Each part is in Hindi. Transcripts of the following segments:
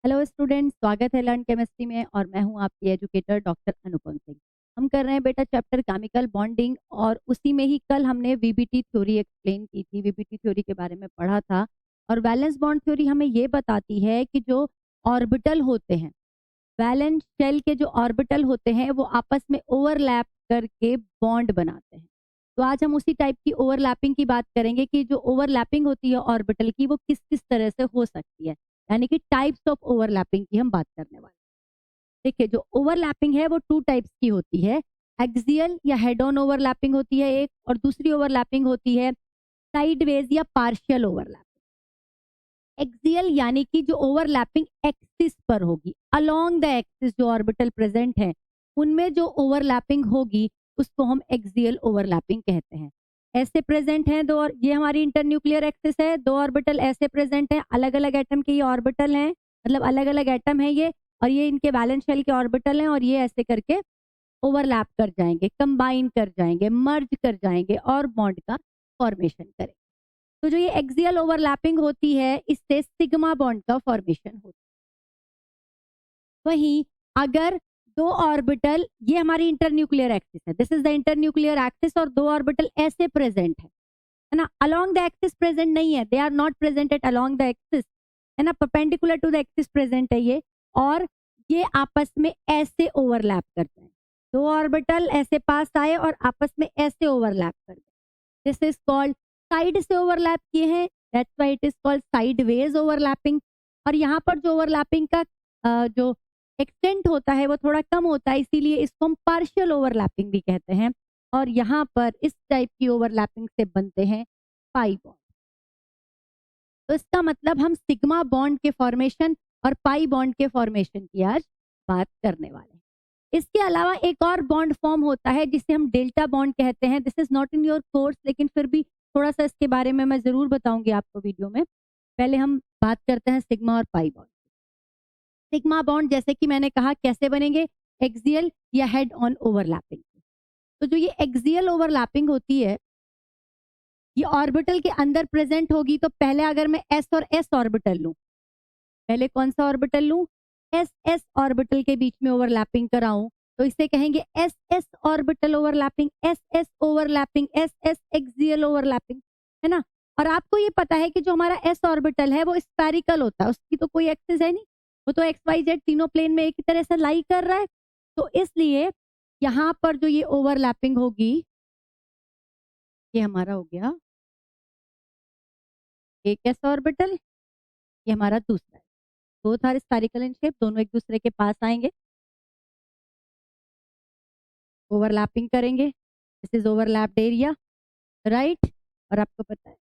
हेलो स्टूडेंट, स्वागत है लर्न केमिस्ट्री में और मैं हूं आपकी एजुकेटर डॉक्टर अनुपम सिंह। हम कर रहे हैं बेटा चैप्टर केमिकल बॉन्डिंग और उसी में ही कल हमने वीबीटी थ्योरी एक्सप्लेन की थी, वीबीटी थ्योरी के बारे में पढ़ा था। और वैलेंस बॉन्ड थ्योरी हमें ये बताती है कि जो ऑर्बिटल होते हैं, वैलेंस शेल के जो ऑर्बिटल होते हैं वो आपस में ओवरलैप करके बॉन्ड बनाते हैं। तो आज हम उसी टाइप की ओवरलैपिंग की बात करेंगे कि जो ओवरलैपिंग होती है ऑर्बिटल की वो किस किस तरह से हो सकती है, यानी कि टाइप्स ऑफ ओवरलैपिंग की हम बात करने वाले हैं। देखिए, जो ओवरलैपिंग है वो टू टाइप्स की होती है। एक्सियल या हेड ऑन ओवरलैपिंग होती है एक, और दूसरी ओवरलैपिंग होती है साइडवेज या पार्शियल ओवरलैपिंग। एक्सियल यानी कि जो ओवरलैपिंग एक्सिस पर होगी, अलोंग द एक्सिस जो ऑर्बिटल प्रेजेंट है उनमें जो ओवरलैपिंग होगी उसको हम एक्सियल ओवरलैपिंग कहते हैं। ऐसे प्रेजेंट हैं दो, और ये हमारी इंटरन्यूक्लियर एक्सिस है, दो ऑर्बिटल ऐसे प्रेजेंट हैं, अलग अलग एटम के ये ऑर्बिटल हैं, मतलब अलग अलग एटम है ये, और ये इनके वैलेंस शेल के ऑर्बिटल हैं, और ये ऐसे करके ओवरलैप कर जाएंगे, कंबाइन कर जाएंगे, मर्ज कर जाएंगे और बॉन्ड का फॉर्मेशन करेंगे। तो जो ये एक्सियल ओवरलैपिंग होती है इससे सिग्मा बॉन्ड का फॉर्मेशन होता है। वहीं अगर दो ऑर्बिटल, ये हमारी इंटरन्यूक्लियर एक्सिस है, this is the internuclear axis, और दो ऑर्बिटल ऐसे प्रेजेंट है ना, अलोंग द एक्सिस प्रेजेंट नहीं है, they are not present at along the axis, है ना, perpendicular to the axis present है ये, और ये आपस में ऐसे ओवरलैप करते हैं। दो ऑर्बिटल ऐसे पास आए और आपस में ऐसे ओवरलैप कर गए, दिस इज कॉल्ड, साइड से ओवरलैप किए हैं, that's why it is called sideways overlapping. और यहाँ पर जो ओवरलैपिंग का जो एक्सटेंट होता है वो थोड़ा कम होता है, इसीलिए इसको हम पार्शियल ओवरलैपिंग भी कहते हैं। और यहाँ पर इस टाइप की ओवरलैपिंग से बनते हैं पाई बॉन्ड। तो इसका मतलब हम सिग्मा बॉन्ड के फॉर्मेशन और पाई बॉन्ड के फॉर्मेशन की आज बात करने वाले हैं। इसके अलावा एक और बॉन्ड फॉर्म होता है जिसे हम डेल्टा बॉन्ड कहते हैं। This is not in your course, लेकिन फिर भी थोड़ा सा इसके बारे में मैं जरूर बताऊंगी आपको वीडियो में। पहले हम बात करते हैं सिग्मा और पाई बॉन्ड। सिग्मा बॉन्ड जैसे कि मैंने कहा कैसे बनेंगे, एक्सियल या हेड ऑन ओवरलैपिंग। तो जो ये एक्सियल ओवरलैपिंग होती है ये ऑर्बिटल के अंदर प्रेजेंट होगी। तो पहले अगर मैं एस और एस ऑर्बिटल लूं, पहले कौन सा ऑर्बिटल लूं, एस एस ऑर्बिटल के बीच में ओवरलैपिंग कराऊं, तो इसे कहेंगे S S orbital overlapping, S S overlapping, S S axial overlapping, है ना। और आपको ये पता है कि जो हमारा एस ऑर्बिटल है वो स्फेरिकल होता है, उसकी तो कोई एक्सिस है नहीं, वो तो एक्स वाई जेड तीनों प्लेन में एक ही तरह से लाई कर रहा है। तो इसलिए यहाँ पर जो ये ओवरलैपिंग होगी, ये हमारा हो गया एक एस ऑर्बिटल, ये हमारा दूसरा है। Both are spherical in shape, दोनों एक दूसरे के पास आएंगे, ओवरलैपिंग करेंगे, this is overlapped area, right. और आपको पता है,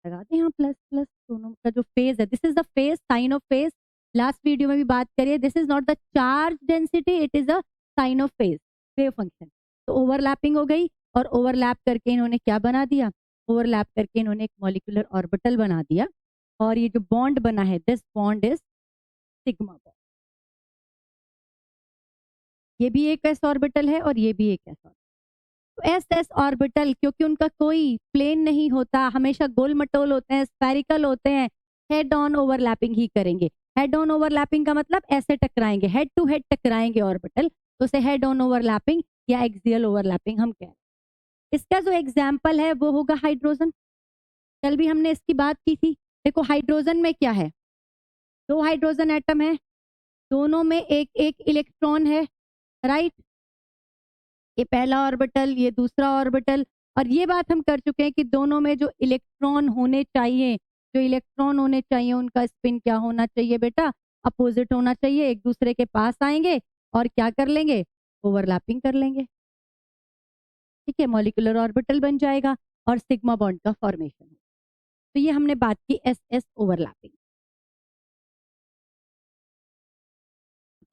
लगा दें यहाँ प्लस प्लस, दोनों का जो फेज है, this is the phase, sign of phase. Last video में भी बात करिए, this is not the charge density, it is a sign of phase, wave function. तो ओवरलैपिंग हो गई, और ओवरलैप करके इन्होंने क्या बना दिया, ओवरलैप करके इन्होंने एक मॉलिक्यूलर ऑर्बिटल बना दिया, और ये जो बॉन्ड बना है this bond is sigma bond. ये भी एक एस ऑर्बिटल है और ये भी एक एस ऑर्बिटल। तो एस एस ऑर्बिटल क्योंकि उनका कोई प्लेन नहीं होता, हमेशा गोल मटोल होते हैं, स्फेरिकल होते हैं, हेड ऑन ओवरलैपिंग ही करेंगे। हेड ऑन ओवरलैपिंग का मतलब ऐसे टकराएंगे, हेड टू हेड टकराएंगे ऑर्बिटल, तो उसे हेड ऑन ओवरलैपिंग या एक्सियल ओवरलैपिंग हम कह रहे हैं। इसका जो एग्जाम्पल है वो होगा हाइड्रोजन। कल भी हमने इसकी बात की थी। देखो हाइड्रोजन में क्या है, दो हाइड्रोजन एटम है, दोनों में एक एक इलेक्ट्रॉन है, राइट। ये पहला ऑर्बिटल, ये दूसरा ऑर्बिटल, और ये बात हम कर चुके हैं कि दोनों में जो इलेक्ट्रॉन होने चाहिए, जो इलेक्ट्रॉन होने चाहिए उनका स्पिन क्या होना चाहिए बेटा, अपोजिट होना चाहिए, एक दूसरे के पास आएंगे और क्या कर लेंगे, ओवरलैपिंग कर लेंगे, ठीक है, मॉलिक्यूलर ऑर्बिटल बन जाएगा और सिग्मा बॉन्ड का फॉर्मेशन। तो ये हमने बात की एस एस ओवरलैपिंग।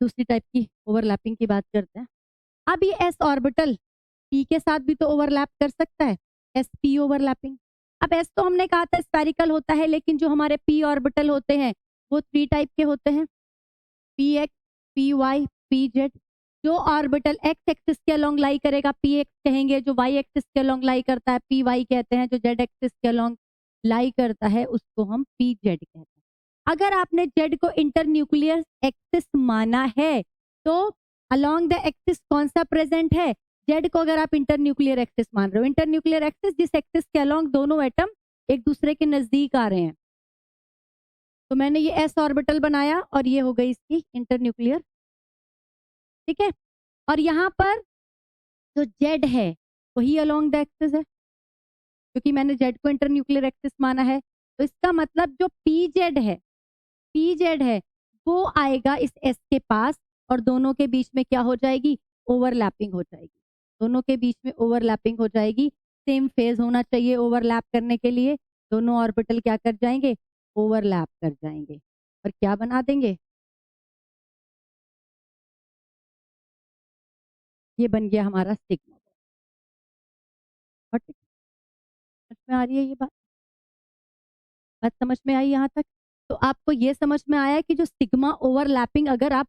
दूसरी टाइप की ओवरलैपिंग की बात करते हैं। अब ये एस ऑर्बिटल पी के साथ भी तो ओवरलैप कर सकता है, एस पी ओवरलैपिंग। अब एस तो हमने कहा था स्फेरिकल होता है, लेकिन जो हमारे पी ऑर्बिटल होते हैं वो थ्री टाइप के होते हैं, P x, P Y, P Z. जो ऑर्बिटल एक्स एक्सिस के अलोंग लाई करेगा पी एक्स कहेंगे, जो वाई एक्सिस के अलोंग लाई करता है पी वाई कहते हैं, जो जेड एक्सिस के अलोंग लाई करता है उसको हम पी जेड कहते हैं। अगर आपने जेड को इंटरन्यूक्लियर एक्सिस माना है तो अलोंग द एक्सिस कौन सा प्रेजेंट है? जेड को अगर आप इंटरन्यूक्लियर एक्सिस मान रहे हो, इंटरन्यूक्लियर एक्सिस जिस एक्सिस के अलोंग दोनों एटम एक दूसरे के नजदीक आ रहे हैं। तो मैंने ये एस ऑर्बिटल बनाया और ये हो गई इसकी इंटरन्यूक्लियर, ठीक है। और यहाँ पर जो जेड है वही अलोंग द एक्सिस है, क्योंकि मैंने जेड को इंटरन्यूक्लियर एक्सिस माना है। तो इसका मतलब जो पी जेड है वो आएगा इस एस के पास और दोनों के बीच में क्या हो जाएगी? ओवरलैपिंग हो जाएगी। दोनों के बीच में ओवरलैपिंग हो जाएगी। सेम फेज होना चाहिए ओवरलैप करने के लिए। दोनों ऑर्बिटल क्या कर जाएंगे? ओवरलैप कर जाएंगे और क्या बना देंगे? ये बन गया हमारा सिग्मा। और समझ में आ रही है ये बात? बात समझ में आई यहाँ तक? तो आपको ये समझ में आया कि जो सिग्मा ओवरलैपिंग, अगर आप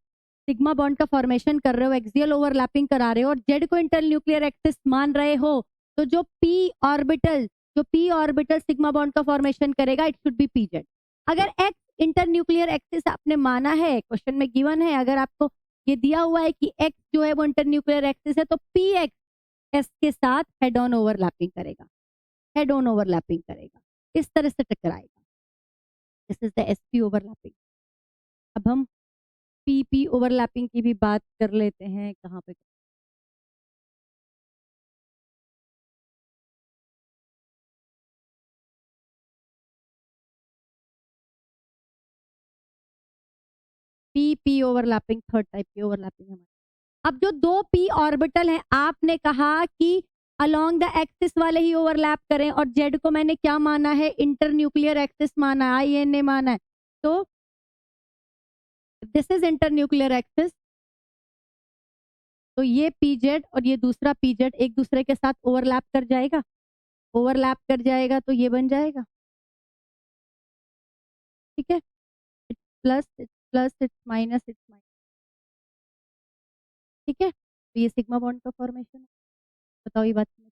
सिग्मा बॉन्ड का फॉर्मेशन कर रहे हो, एक्सियल ओवरलैपिंग करा रहे हो और जेड को इंटरन्यूक्लियर एक्सिस मान रहे हो, तो जो पी ऑर्बिटल सिग्मा बॉन्ड का फॉर्मेशन करेगा it should be P Z. अगर एक्स इंटरन्यूक्लियर एक्सिस आपने माना है, क्वेश्चन में गिवन है, अगर आपको ये दिया हुआ है कि एक्स जो है वो इंटरन्यूक्लियर एक्सिस है, तो पी एक्स एस के साथ हेड ऑन ओवरलैपिंग करेगा, हेड ऑन ओवरलैपिंग करेगा, इस तरह से टकराएगा। This is the SP overlapping. अब हम पीपी ओवरलैपिंग की भी बात कर लेते हैं। कहाँ पे? पीपी ओवरलैपिंग थर्ड टाइप की ओवरलैपिंग है। अब जो दो पी ऑर्बिटल हैं, आपने कहा कि अलोंग द एक्सिस वाले ही ओवरलैप करें और जेड को मैंने क्या माना है? इंटरन्यूक्लियर एक्सिस माना है, आईएनए माना है। तो दिस इज इंटरन्यूक्लियर एक्सिस, तो ये पीजेड और ये दूसरा पीजेड एक दूसरे के साथ ओवरलैप कर जाएगा, ओवरलैप कर जाएगा तो ये बन जाएगा, ठीक है। इट्स माइनस, ठीक है। तो ये सिग्मा बॉन्ड का फॉर्मेशन है। बताओ ये बात समझ?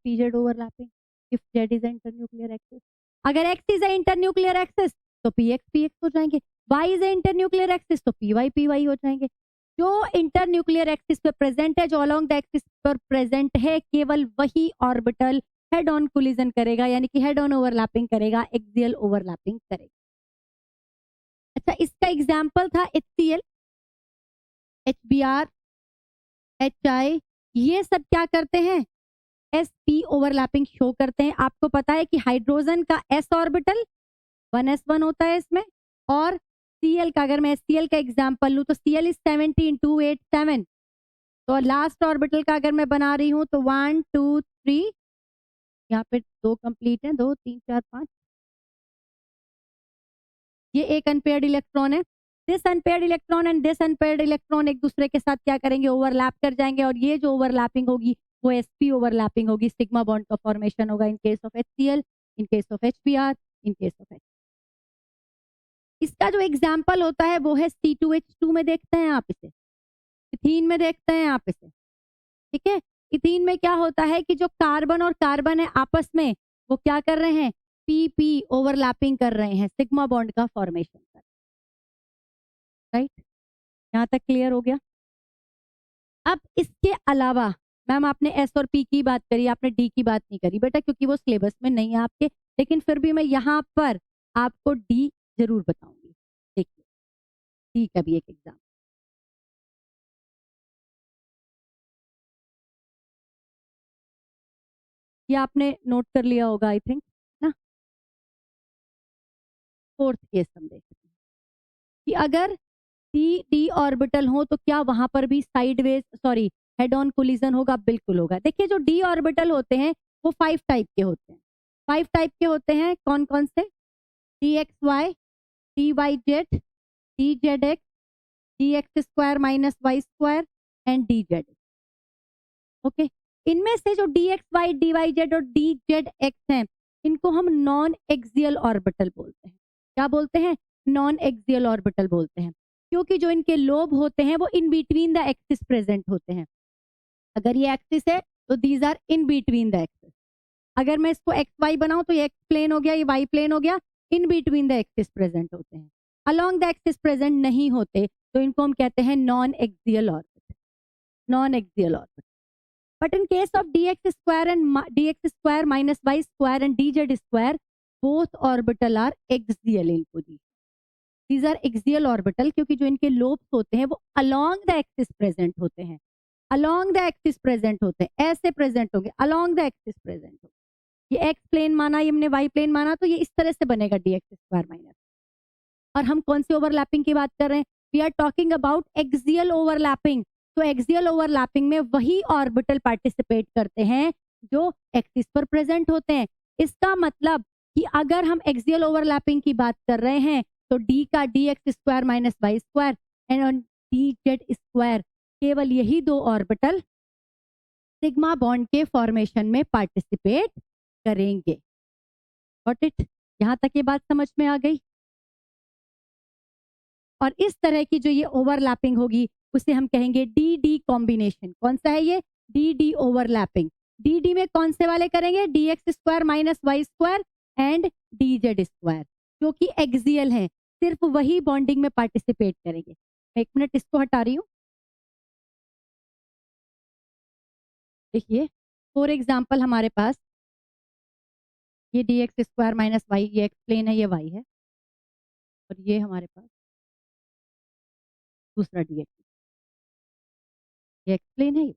PZ overlapping if Z is internuclear axis. अगर एक्स इज इंटरन्यूक्लियर एक्सिस तो पीएक्स हो जाएंगे, वाई इज इंटरन्यूक्लियर एक्सिस तो पीवाई हो जाएंगे। जो इंटरन्यूक्लियर एक्सिस पे प्रेजेंट है, जो अलोंग द एक्सिस पर प्रेजेंट है, केवल वही ऑर्बिटल हेड ऑन कोलिजन करेगा, यानी कि हेड ऑन ओवरलैपिंग करेगा, एक्सियल ओवरलैपिंग करेगा। अच्छा, इसका एग्जाम्पल था HCl, HBr, HI, ये सब क्या करते हैं? sp ओवरलैपिंग शो करते हैं। आपको पता है कि हाइड्रोजन का s ऑर्बिटल 1s1 होता है इसमें, और Cl का, अगर मैं Cl का एग्जांपल लूं तो Cl इज 17 2 8 7, तो लास्ट ऑर्बिटल का अगर मैं बना रही हूं तो 1 2 3, यहाँ पे दो कंप्लीट है, 2 3 4 5, ये एक अनपेयर्ड इलेक्ट्रॉन है। This unpaired electron and this unpaired electron एक दूसरे के साथ क्या करेंगे? ओवरलैप कर जाएंगे, और ये जो ओवरलैपिंग होगी वो sp ओवरलैपिंग होगी, सिग्मा बॉन्ड का फॉर्मेशन होगा इन case of HCl, in case of HBr, in case of H। इसका जो एग्जाम्पल होता है वो है C2H2 में देखते हैं आप इसे, इथीन में देखते हैं आप इसे, ठीक है। इथीन में क्या होता है कि जो कार्बन और कार्बन है आपस में वो क्या कर रहे हैं? PP ओवरलैपिंग कर रहे हैं, सिग्मा बॉन्ड का फॉर्मेशन कर, राइट? यहाँ तक क्लियर हो गया? अब इसके अलावा मैम आपने एस और पी की बात करी, आपने डी की बात नहीं करी बेटा, क्योंकि वो सिलेबस में नहीं है आपके, लेकिन फिर भी मैं यहाँ पर आपको डी जरूर बताऊंगी। देखिए डी का भी एक एग्जाम, ये आपने नोट कर लिया होगा आई थिंक ना। फोर्थ केस हम देखते हैं कि अगर डी डी ऑर्बिटल हो तो क्या वहां पर भी sideways, sorry, head on collision होगा? बिल्कुल होगा। देखिए जो डी ऑर्बिटल होते हैं वो 5 टाइप के होते हैं। 5 टाइप के होते हैं, कौन कौन से? D x y, d y z, d z x, d x square minus Y square and d z. Okay, इनमें से जो d x y, d y z और डी जेड एक्स हैं, इनको हम नॉन एक्सियल ऑर्बिटल बोलते हैं। क्या बोलते हैं? नॉन एक्सियल ऑर्बिटल बोलते हैं, क्योंकि जो इनके लोब होते हैं वो in between the axis present होते हैं। अगर ये एक्सिस है तो these are in between the axis. अगर मैं इसको एक्स वाई बनाऊं तो ये एक्स प्लेन हो गया, ये वाई प्लेन हो गया, इन बिटवीन द एक्सिस प्रेजेंट होते हैं। अलोंग द एक्सिस प्रेजेंट नहीं होते तो इनको हम कहते हैं non axial orbital, non axial orbital. But in case of dx square and dx square minus y square and dz square, both orbital are axial in position. These are axial orbital क्योंकि जो इनके lobes होते हैं वो along the axis present होते हैं, along the axis present होते हैं, ऐसे present होंगे, along the axis present होंगे। ये x plane माना, ये हमने y plane माना, तो ये इस तरह से बनेगा dx square minus। और हम कौन सी ओवरलैपिंग की बात कर रहे हैं? We are talking about axial overlapping. तो एक्सियल ओवरलैपिंग में वही ऑर्बिटल पार्टिसिपेट करते हैं जो एक्सिस पर प्रेजेंट होते हैं। इसका मतलब कि अगर हम एक्सियल ओवरलैपिंग की बात कर रहे हैं तो डी का d x square minus Y square and d z square, केवल यही दो ऑर्बिटल सिग्मा बॉन्ड के फॉर्मेशन में पार्टिसिपेट करेंगे। Got it? यहां तक ये बात समझ में आ गई? और इस तरह की जो ये ओवरलैपिंग होगी उसे हम कहेंगे डी डी कॉम्बिनेशन। कौन सा है ये? D d overlapping. D d में कौन से वाले करेंगे? D x square minus Y square and d z square, जो कि एक्सियल है, सिर्फ वही बॉन्डिंग में पार्टिसिपेट करेंगे। एक मिनट इसको हटा रही हूं। देखिए फॉर एग्जाम्पल हमारे पास ये d x square minus y, ये एक्स प्लेन है, ये वाई है, और ये हमारे पास दूसरा डी एक्स, ये एक्स प्लेन है।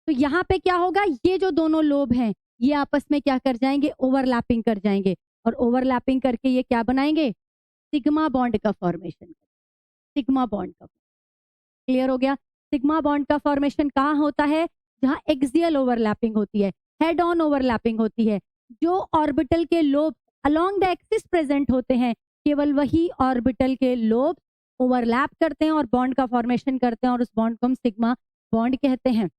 तो यहाँ पे क्या होगा? ये जो दोनों लोब हैं ये आपस में क्या कर जाएंगे? ओवरलैपिंग कर जाएंगे, और ओवरलैपिंग करके ये क्या बनाएंगे? सिग्मा बॉन्ड का फॉर्मेशन। सिग्मा बॉन्ड का, क्लियर हो गया? सिग्मा बॉन्ड का फॉर्मेशन कहाँ होता है? जहाँ एक्सियल ओवरलैपिंग होती है, हेड ऑन ओवरलैपिंग होती है। जो ऑर्बिटल के lobe along the axis present होते हैं, केवल वही ऑर्बिटल के लोब ओवरलैप करते हैं और बॉन्ड का फॉर्मेशन करते हैं, और उस बॉन्ड को हम सिग्मा बॉन्ड कहते हैं।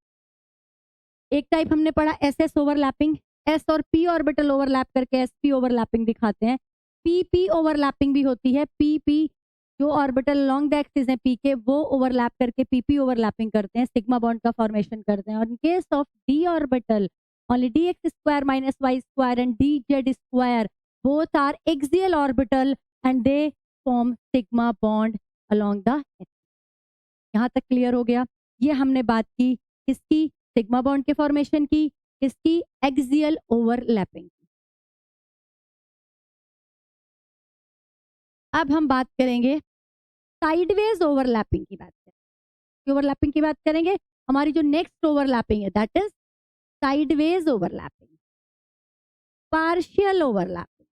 एक टाइप हमने पढ़ा एस एस ओवरलैपिंग, एस और पी ऑर्बिटल ओवरलैप करके एस पी ओवरलैपिंग दिखाते हैं। पी पी ओवरलैपिंग भी होती है। पी पी जो ऑर्बिटल लॉन्ग द एक्सिस है पी के, वो ओवरलैप करके पी पी ओवरलैपिंग करते हैं, सिग्मा बॉन्ड का फॉर्मेशन करते हैं। और इन case of D orbital only dx square minus y square and dz square both are axial orbital and they form sigma bond along the axis। यहाँ तक क्लियर हो गया? ये हमने बात की किसकी? सिग्मा बॉन्ड के फॉर्मेशन की, किसकी? एक्सियल ओवरलैपिंग की। अब हम बात करेंगे साइडवेज ओवरलैपिंग की। बात करेंगे ओवरलैपिंग की बात करेंगे। हमारी जो नेक्स्ट ओवरलैपिंग है that is sideways overlapping, partial overlapping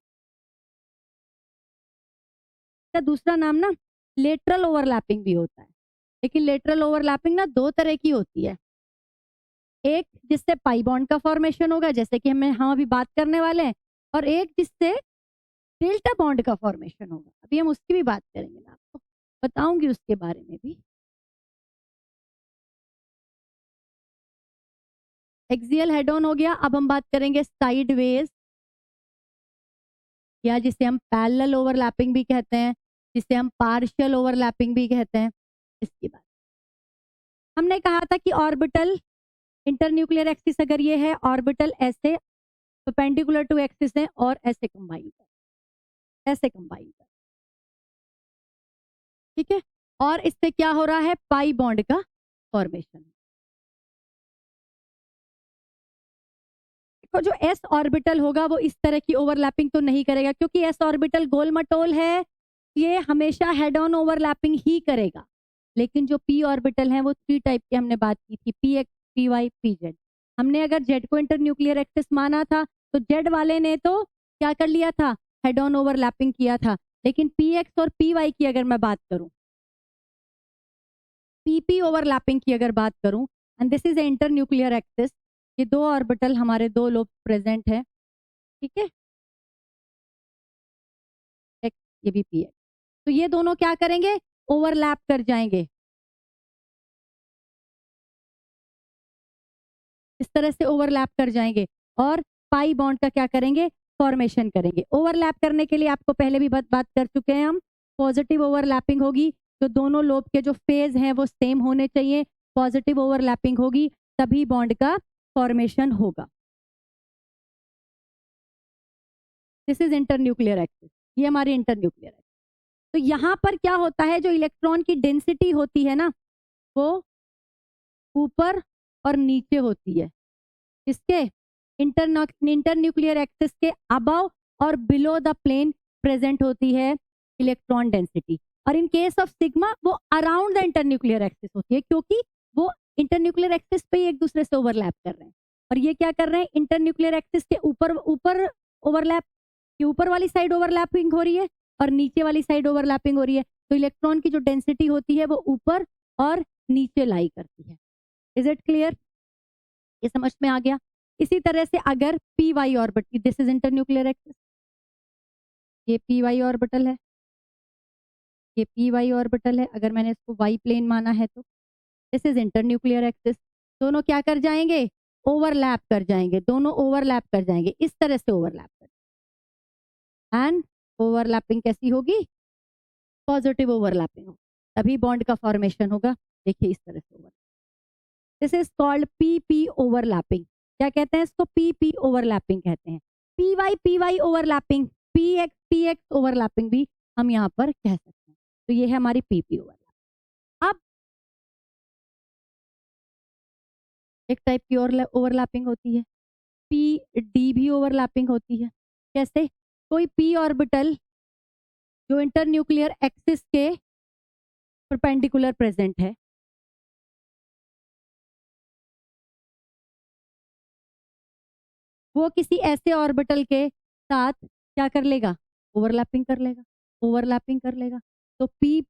का दूसरा नाम ना लेटरल ओवरलैपिंग भी होता है। लेकिन लेटरल ओवरलैपिंग ना दो तरह की होती है। एक जिससे पाई बॉन्ड का फॉर्मेशन होगा, जैसे कि हम अभी बात करने वाले हैं, और एक जिससे डेल्टा बॉन्ड का फॉर्मेशन होगा। अभी हम उसकी भी बात करेंगे, मैं आपको बताऊंगी उसके बारे में भी। एक्सियल हेड ऑन हो गया। अब हम बात करेंगे साइडवेज, या जिसे हम पैरेलल ओवरलैपिंग भी कहते हैं, जिसे हम पार्शियल ओवरलैपिंग भी कहते हैं। इसकी बात हमने कहा था कि ऑर्बिटल इंटरन्यूक्लियर एक्सिस अगर ये है, ऑर्बिटल ऐसे परपेंडिकुलर टू एक्सिस है और ऐसे कंबाइन कर, ऐसे कंबाइन कर, ठीक है। और इससे क्या हो रहा है? पाई बॉन्ड का फॉर्मेशन। तो जो एस ऑर्बिटल होगा वो इस तरह की ओवरलैपिंग तो नहीं करेगा, क्योंकि एस ऑर्बिटल गोल मटोल है, ये हमेशा हेड ऑन ओवरलैपिंग ही करेगा। लेकिन जो पी ऑर्बिटल है वो थ्री टाइप की हमने बात की थी, p x, P Y, P z. हमने अगर जेड को इंटरन्यूक्लियर एक्सिस माना था तो जेड वाले ने तो क्या कर लिया था? हेड ऑन ओवरलैपिंग किया था। लेकिन पी एक्स और पी वाई की अगर मैं बात करूं, पी पी ओवरलैपिंग की अगर बात करूं, and this is a internuclear axis, ये दो ऑर्बिटल हमारे दो लोब प्रेजेंट है, ठीक है, एक्स, ये भी पी एक्स। तो ये दोनों क्या करेंगे? ओवरलैप कर जाएंगे, इस तरह से ओवरलैप कर जाएंगे, और पाई बॉन्ड का क्या करेंगे? फॉर्मेशन करेंगे। ओवरलैप करने के लिए आपको पहले भी बात कर चुके हैं हम, पॉजिटिव ओवरलैपिंग होगी, तो दोनों लोब के जो फेज हैं वो सेम होने चाहिए। पॉजिटिव ओवरलैपिंग होगी तभी बॉन्ड का फॉर्मेशन होगा। दिस इज इंटरन्यूक्लियर एक्सिस, ये हमारी इंटरन्यूक्लियर एक्सिस। तो यहाँ पर क्या होता है, जो इलेक्ट्रॉन की डेंसिटी होती है ना, वो ऊपर और नीचे होती है। इसके इंटरन्यूक्लियर एक्सिस के अबव और बिलो द प्लेन प्रेजेंट होती है इलेक्ट्रॉन डेंसिटी। और इन केस ऑफ सिग्मा वो अराउंड द इंटरन्यूक्लियर एक्सिस होती है, क्योंकि वो इंटरन्यूक्लियर एक्सिस पे ही एक दूसरे से ओवरलैप कर रहे हैं। और ये क्या कर रहे हैं, इंटरन्यूक्लियर एक्सिस के ऊपर ऊपर ओवरलैप, की ऊपर वाली साइड ओवरलैपिंग हो रही है और नीचे वाली साइड ओवरलैपिंग हो रही है। तो इलेक्ट्रॉन की जो डेंसिटी होती है वो ऊपर और नीचे लाई करती है। Is it clear? ये समझ में आ गया? इसी तरह से अगर p y orbital, this is internuclear axis, ये पी वाई ऑर्बिटल है, ये पी वाई ऑर्बिटल है, अगर मैंने इसको वाई प्लेन माना है तो दिस इज इंटरन्यूक्लियर एक्सिस। दोनों क्या कर जाएंगे, ओवरलैप कर जाएंगे, दोनों ओवरलैप कर जाएंगे, इस तरह से ओवरलैप कर। एंड ओवरलैपिंग कैसी होगी, पॉजिटिव ओवरलैपिंग होगी, तभी बॉन्ड का फॉर्मेशन होगा। देखिए इस तरह से over, this is called p p overlapping. क्या कहते हैं इसको, पी पी ओवरलैपिंग कहते हैं। P y overlapping, p x overlapping भी हम यहाँ पर कह सकते हैं। तो ये है हमारी पी पी ओवरलैपिंग। अब एक टाइप की और ओवरलैपिंग होती है, पी डी भी ओवरलैपिंग होती है। कैसे, कोई पी ऑर्बिटल जो इंटरन्यूक्लियर एक्सिस के परपेंडिकुलर प्रेजेंट है, वो किसी ऐसे ऑर्बिटल के साथ क्या कर लेगा, ओवरलैपिंग कर लेगा, ओवरलैपिंग कर लेगा। तो पी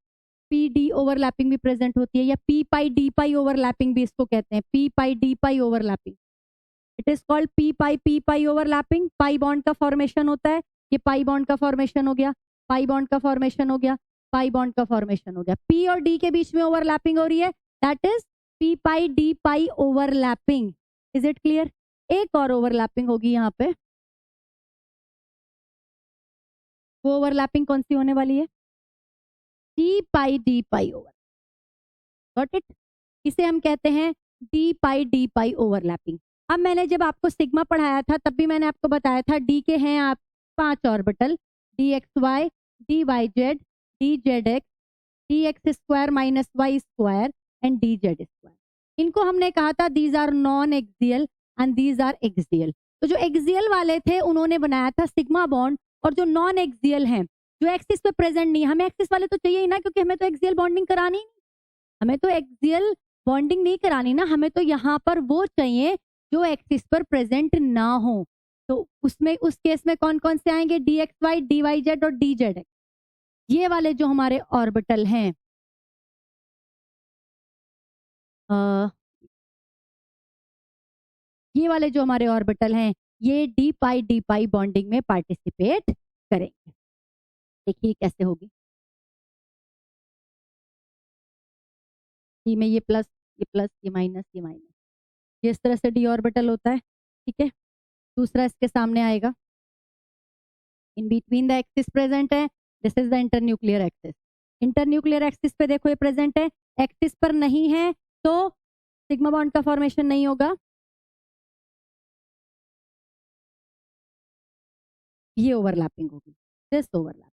पी डी ओवरलैपिंग भी प्रेजेंट होती है, या पी पाई डी पाई ओवरलैपिंग भी इसको कहते हैं, P pi D pi overlapping. It is called P pi overlapping. Pi bond का फॉर्मेशन होता है, ये पाई बॉन्ड का फॉर्मेशन हो गया, पाई बॉन्ड का फॉर्मेशन हो गया, पाई बॉन्ड का फॉर्मेशन हो गया, पी और डी के बीच में ओवरलैपिंग हो रही है, that is P pi D pi overlapping. Is it clear? एक और ओवरलैपिंग होगी यहाँ पे, वो ओवरलैपिंग कौन सी होने वाली है, D pi over, got it? इसे हम कहते हैं डी पाई ओवरलैपिंग। अब मैंने जब आपको सिग्मा पढ़ाया था तब भी मैंने आपको बताया था डी के हैं आप 5 orbital, d x y, d y z, d z x, d x square minus Y square and d z square. इनको हमने कहा था these are non axial and these are axial. तो जो एक्सियल वाले थे उन्होंने बनाया था सिग्मा बॉन्ड, और जो नॉन एक्सियल हैं, जो एक्सिस पे प्रेजेंट नहीं, हमें एक्सिस वाले तो चाहिए ही ना, क्योंकि हमें तो एक्सियल बॉन्डिंग करानी नहीं, हमें तो एक्सियल बॉन्डिंग नहीं करानी ना, हमें तो यहाँ पर वो चाहिए जो एक्सिस पर प्रेजेंट ना हो। तो उसमें उस केस में कौन कौन से आएंगे, d x y, d y z और डी जेड एक्स। ये वाले जो हमारे ऑर्बिटल हैं, ये वाले जो हमारे ऑर्बिटल हैं, ये डी पाई बॉन्डिंग में पार्टिसिपेट करेंगे। देखिए कैसे होगी, डी में ये प्लस, ये प्लस, ये माइनस, ये माइनस, ये इस तरह से डी ऑर्बिटल होता है, ठीक है। दूसरा इसके सामने आएगा, in between the axis present है, this is the internuclear axis. Internuclear axis पे देखो ये प्रेजेंट है, एक्सिस पर नहीं है तो सिग्मा बॉन्ड का फॉर्मेशन नहीं होगा, ये ओवरलैपिंग होगी, दिस ओवरलैप।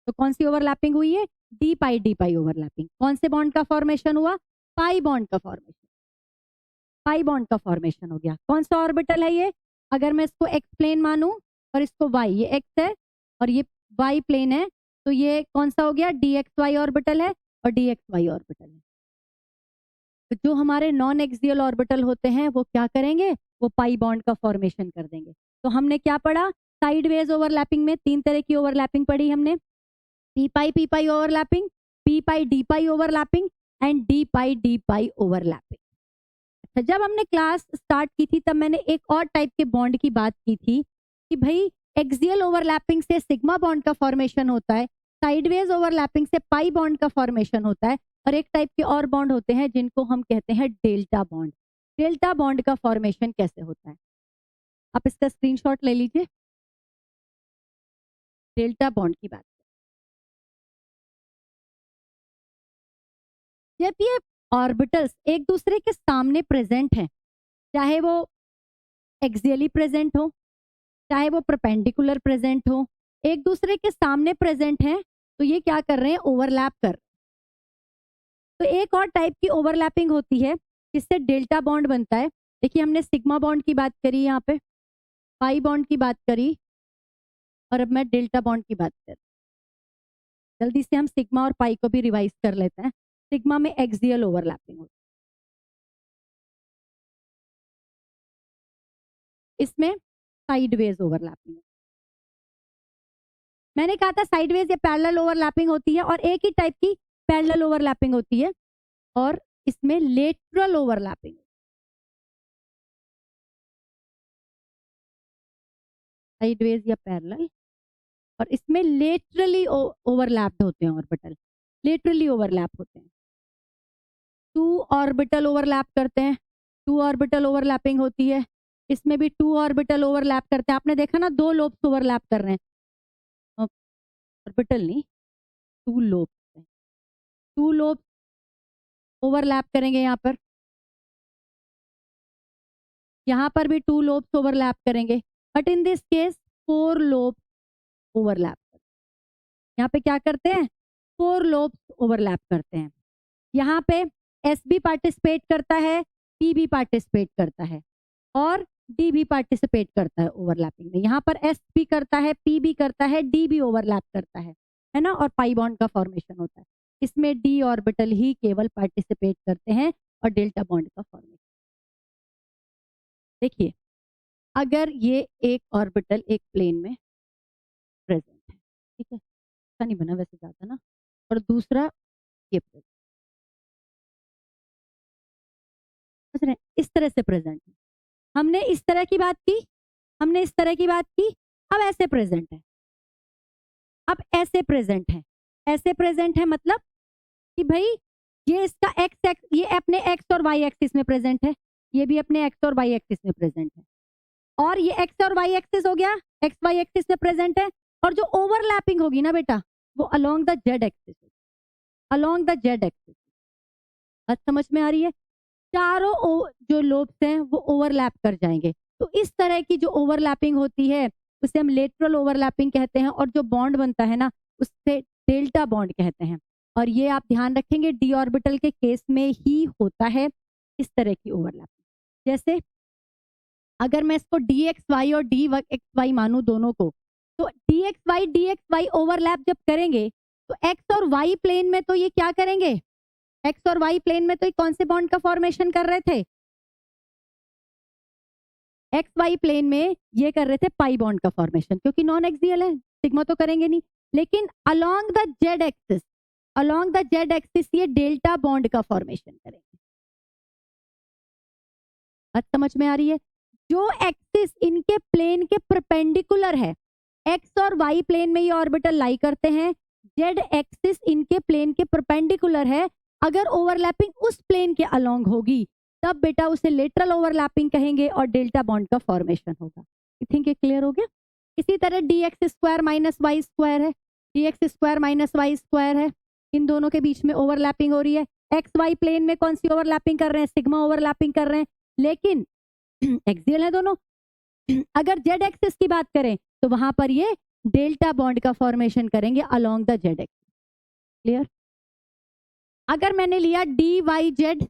तो कौन सी ओवरलैपिंग हुई है, डी पाई ओवरलैपिंग। कौन से बॉन्ड का फॉर्मेशन हुआ, पाई बॉन्ड का फॉर्मेशन, पाई बॉन्ड का फॉर्मेशन हो गया। कौन सा ऑर्बिटल है ये, अगर मैं इसको एक्स प्लेन मानूं और इसको वाई, ये एक्स है और ये वाई प्लेन है, तो ये कौन सा हो गया, डी एक्स वाई ऑर्बिटल है और डी एक्स वाई ऑर्बिटल है। तो जो हमारे नॉन एक्सियल ऑर्बिटल होते हैं वो क्या करेंगे, वो पाई बॉन्ड का फॉर्मेशन कर देंगे। तो हमने क्या पढ़ा, साइडवेज ओवरलैपिंग में 3 तरह की ओवरलैपिंग पढ़ी हमने, P pi overlapping, P pi D pi overlapping and D pi overlapping. अच्छा, जब हमने क्लास स्टार्ट की थी तब मैंने एक और टाइप के बॉन्ड की बात की थी कि भाई एक्सियल ओवरलैपिंग से सिग्मा बॉन्ड का फॉर्मेशन होता है, साइडवेज ओवरलैपिंग से पाई बॉन्ड का फॉर्मेशन होता है, और एक टाइप के और बॉन्ड होते हैं जिनको हम कहते हैं डेल्टा बॉन्ड। डेल्टा बॉन्ड का फॉर्मेशन कैसे होता है, आप इसका स्क्रीनशॉट ले लीजिए। डेल्टा बॉन्ड की बात, जब ये ऑर्बिटल्स एक दूसरे के सामने प्रेजेंट हैं, चाहे वो एक्सियली प्रेजेंट हो चाहे वो परपेंडिकुलर प्रेजेंट हो, एक दूसरे के सामने प्रेजेंट हैं, तो ये क्या कर रहे हैं, ओवरलैप कर। तो एक और टाइप की ओवरलैपिंग होती है जिससे डेल्टा बॉन्ड बनता है। देखिए हमने सिग्मा बॉन्ड की बात करी, यहाँ पे पाई बॉन्ड की बात करी, और अब मैं डेल्टा बॉन्ड की बात कर। जल्दी से हम सिग्मा और पाई को भी रिवाइज कर लेते हैं। सिग्मा में एक्सियल ओवरलैपिंग होती है, इसमें साइडवेज ओवरलैपिंग। मैंने कहा था साइडवेज या पैरेलल ओवरलैपिंग होती है, और एक ही टाइप की पैरेलल ओवरलैपिंग होती है, और इसमें लेटरल ओवरलैपिंग। साइडवेज या पैरेलल, और इसमें लेटरली ओवरलैप्ड होते हैं ऑर्बिटल, लेटरली ओवरलैप होते हैं। टू ऑर्बिटल ओवरलैप करते हैं, टू ऑर्बिटल ओवरलैपिंग होती है। इसमें भी टू ऑर्बिटल ओवरलैप करते हैं। आपने देखा ना, दो लोब्स ओवरलैप कर रहे हैं, ऑर्बिटल नहीं, two lobes, two lobes overlap करेंगे यहाँ पर भी टू लोब्स ओवरलैप करेंगे, but in this case four lobes overlap. यहाँ पे क्या करते हैं, फोर लोब्स ओवरलैप करते हैं। यहाँ पे एस भी पार्टिसिपेट करता है, पी भी पार्टिसिपेट करता है, और डी भी पार्टिसिपेट करता है ओवरलैपिंग में। यहाँ पर एस भी करता है, पी भी करता है, डी भी ओवरलैप करता है ना, और पाई बॉन्ड का फॉर्मेशन होता है। इसमें डी ऑर्बिटल ही केवल पार्टिसिपेट करते हैं और डेल्टा बॉन्ड का फॉर्मेशन। देखिए अगर ये एक ऑर्बिटल एक प्लेन में प्रेजेंट है, ठीक है, ऐसा नहीं बना वैसे ज्यादा ना, और दूसरा ये प्रेजेंट, इस तरह से प्रेजेंट है। हमने इस तरह की बात की, हमने इस तरह की बात की, अब ऐसे प्रेजेंट है, अब ऐसे प्रेजेंट है, ऐसे प्रेजेंट है, मतलब कि भाई ये इसका एक्स एक्स, ये अपने एक्स और वाई एक्सिस में प्रेजेंट है, ये भी अपने एक्स और वाई एक्सिस में प्रेजेंट है, और ये एक्स और वाई एक्सिस हो गया, एक्स वाई एक्सिस में प्रेजेंट है, और जो ओवरलैपिंग होगी ना बेटा, वो along the z axis, along the z axis. बात समझ में आ रही है? चारों जो लोब्स हैं वो ओवरलैप कर जाएंगे। तो इस तरह की जो ओवरलैपिंग होती है उसे हम लेटरल ओवरलैपिंग कहते हैं, और जो बॉन्ड बनता है ना उससे डेल्टा बॉन्ड कहते हैं। और ये आप ध्यान रखेंगे डी ऑर्बिटल के केस में ही होता है इस तरह की ओवरलैपिंग। जैसे अगर मैं इसको डी एक्स वाई और डी एक्स वाई मानूं दोनों को, तो डी एक्स वाई ओवरलैप जब करेंगे तो एक्स और वाई प्लेन में तो ये क्या करेंगे, एक्स और वाई प्लेन में तो ये कौन से बॉन्ड का फॉर्मेशन कर रहे थे, एक्स वाई प्लेन में ये कर रहे थे पाई बॉन्ड का फॉर्मेशन, क्योंकि नॉन एक्सियल है, सिग्मा तो करेंगे नहीं। लेकिन along the z axis, along the z axis ये डेल्टा बॉन्ड का फॉर्मेशन करेंगे। बात समझ में आ रही है? जो एक्सिस इनके प्लेन के परपेंडिकुलर है, एक्स और वाई प्लेन में ये ऑर्बिटल लाई करते हैं, जेड एक्सिस इनके प्लेन के परपेंडिकुलर है, अगर ओवरलैपिंग उस प्लेन के अलोंग होगी तब बेटा उसे लेटरल ओवरलैपिंग कहेंगे और डेल्टा बॉन्ड का फॉर्मेशन होगा। आई थिंक ये क्लियर हो गया। इसी तरह D x square minus Y square है, D x square minus Y square है, इन दोनों के बीच में ओवरलैपिंग हो रही है। एक्स वाई प्लेन में कौन सी ओवरलैपिंग कर रहे हैं, सिग्मा ओवरलैपिंग कर रहे हैं, लेकिन एक्सियल है दोनों। अगर जेड एक्सिस की बात करें तो वहां पर ये डेल्टा बॉन्ड का फॉर्मेशन करेंगे along the z axis. Clear? अगर मैंने लिया d y z,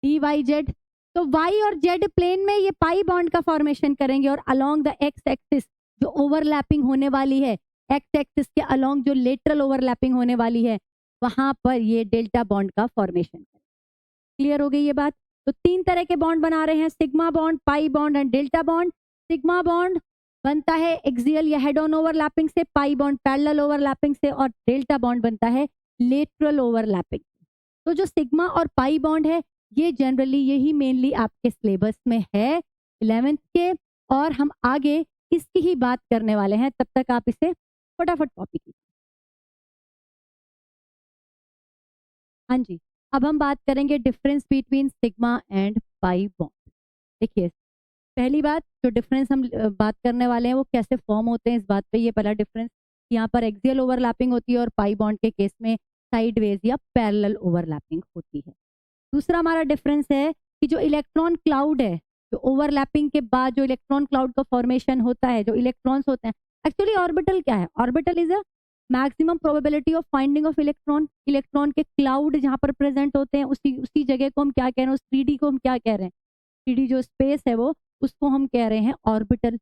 d y z, तो वाई और जेड प्लेन में ये पाई बॉन्ड का फॉर्मेशन करेंगे, और अलोंग द एक्स एक्सिस जो ओवरलैपिंग होने वाली है, एक्स एक्सिस के अलोंग जो लेटरल ओवरलैपिंग होने वाली है, वहां पर ये डेल्टा बॉन्ड का फॉर्मेशन करेंगे। क्लियर हो गई ये बात? तो तीन तरह के बॉन्ड बना रहे हैं, sigma bond, pi bond and delta bond. Sigma bond बनता है एक्सियल या हेड ऑन ओवरलैपिंग से, पाई बॉन्ड पैरेलल ओवरलैपिंग से, और डेल्टा बॉन्ड बनता है लेटरल ओवरलैपिंग। तो जो सिग्मा और पाई बॉन्ड है ये जनरली यही मेनली आपके सिलेबस में है 11th के, और हम आगे इसकी ही बात करने वाले हैं, तब तक आप इसे फटाफट कॉपी कीजिए। हाँ जी, अब हम बात करेंगे difference between sigma and pi bond. देखिए पहली बात जो डिफरेंस हम बात करने वाले हैं वो कैसे फॉर्म होते हैं, इस बात पे ये पहला डिफरेंस, यहाँ पर एक्सियल ओवरलैपिंग होती है और पाई बॉन्ड के केस में साइडवेज या पैरेलल ओवरलैपिंग होती है। दूसरा हमारा डिफरेंस है कि जो इलेक्ट्रॉन क्लाउड है, जो ओवरलैपिंग के बाद जो इलेक्ट्रॉन क्लाउड का फॉर्मेशन होता है, जो इलेक्ट्रॉन्स होते हैं, एक्चुअली ऑर्बिटल क्या है? Orbital is a maximum probability of finding of electron. Electron के क्लाउड जहाँ पर प्रेजेंट होते हैं, उसी उसी जगह को हम क्या कह रहे हैं? उस 3D को हम क्या कह रहे हैं? 3D जो स्पेस है वो, उसको हम कह रहे हैं ऑर्बिटल।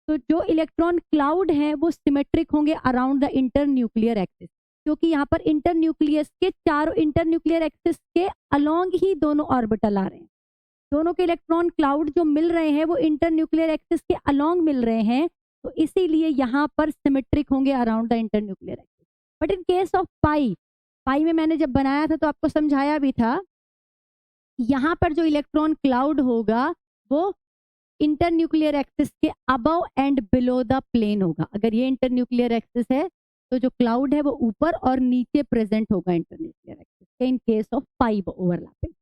तो जो इलेक्ट्रॉन क्लाउड है वो सिमेट्रिक होंगे around the inter nuclear axis, क्योंकि यहाँ पर इंटर न्यूक्लियस के चारों इंटर न्यूक्लियर एक्सिस के अलोंग ही दोनों ऑर्बिटल आ रहे हैं। दोनों के इलेक्ट्रॉन क्लाउड जो मिल रहे हैं वो इंटर न्यूक्लियर एक्सिस के अलोंग मिल रहे हैं, तो इसीलिए यहाँ पर सिमेट्रिक होंगे around the inter nuclear axis. But in case of pi, pi में मैंने जब बनाया था तो आपको समझाया भी था, यहाँ पर जो इलेक्ट्रॉन क्लाउड होगा वो इंटर न्यूक्लियर एक्सिस के above and below the plane होगा। अगर ये इंटर न्यूक्लियर एक्सिस है तो जो क्लाउड है वो ऊपर और नीचे प्रेजेंट होगा इंटर न्यूक्लियर एक्सिस के, इन केस ऑफ पाई ओवरलैपिंग।